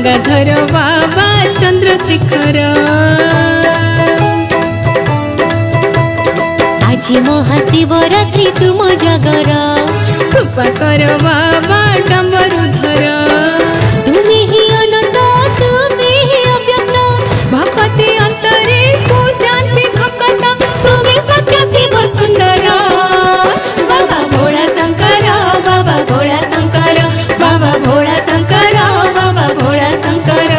गंगाधर बाबा चंद्रशेखर। आज महाशिवरात्रि तुम जागर, कृपा कर बाबा डम्बरुधर। तुम्हें ही अनंत तुम्हें ही अव्यक्त, भक्ति अंतरे पूजन्ति भक्त। तुम्हें सत्य शिव सुंदर। बाबा भोला शंकर, बाबा भोला शंकर, बाबा भोला शंकर, बाबा भोला शंकर।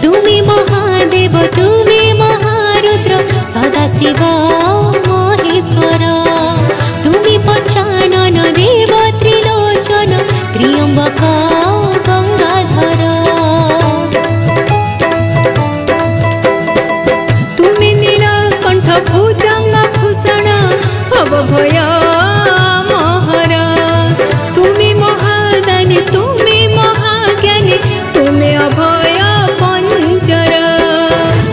तुम्हें महादेव तुम्हें महारुद्र, सदाशिव महेश्वर। तुम्हें पचानन देव त्रिलोचन, त्र्यंबक गंगाधर। तुम्हें नीलकंठ भुजंग भूषण, भव भय महर। तुम्हें महादानी तुम्हें महाज्ञानी, तुम्हें अभय पंचर।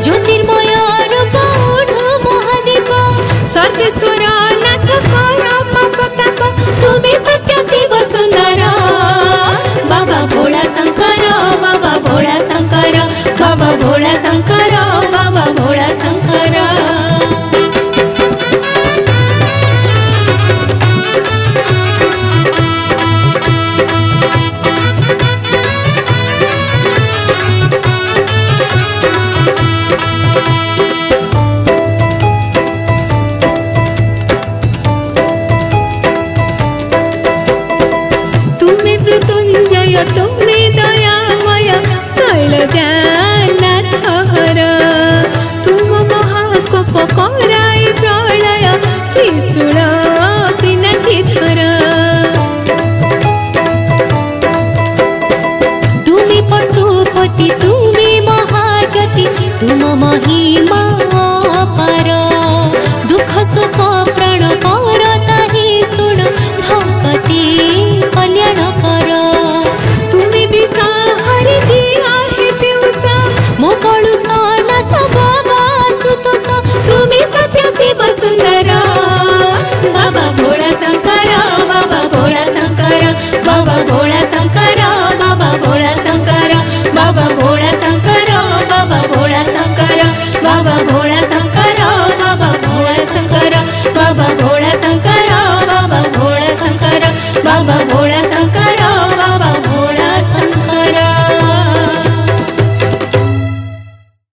ज्योतिर्मय रूप महादेव, सर्वेश्वर नाशकर पापताप। तुम्हें सत्य शिव सुंदर। बाबा भोला शंकर, बाबा भोला शंकर, बाबा भोला शंकर, बाबा भोला शंकर। तुम्हें मृत्युंजय तुम्हें दयामय, शैलजानाथ हर। तुम महाकोप कराई प्रलय, त्रिशूल पिनाकी धर। तुम्हें पशुपति तुम्हें महाज्योति, तुम महिमा अपार। दुख सुख प्राण करता ही सुन, भक्ति कल्याण कर। तुम्हें विषाहारी दिया है पीयूष, मो कलुष नाश बाबा सुतोष। तुम्हें सत्य शिव सुंदर। बाबा भोला शंकर, बाबा भोला शंकर, बाबा भोला शंकर, बाबा भोला शंकर, बाबा भोला शंकर, बाबा भोला शंकर, बाबा भोला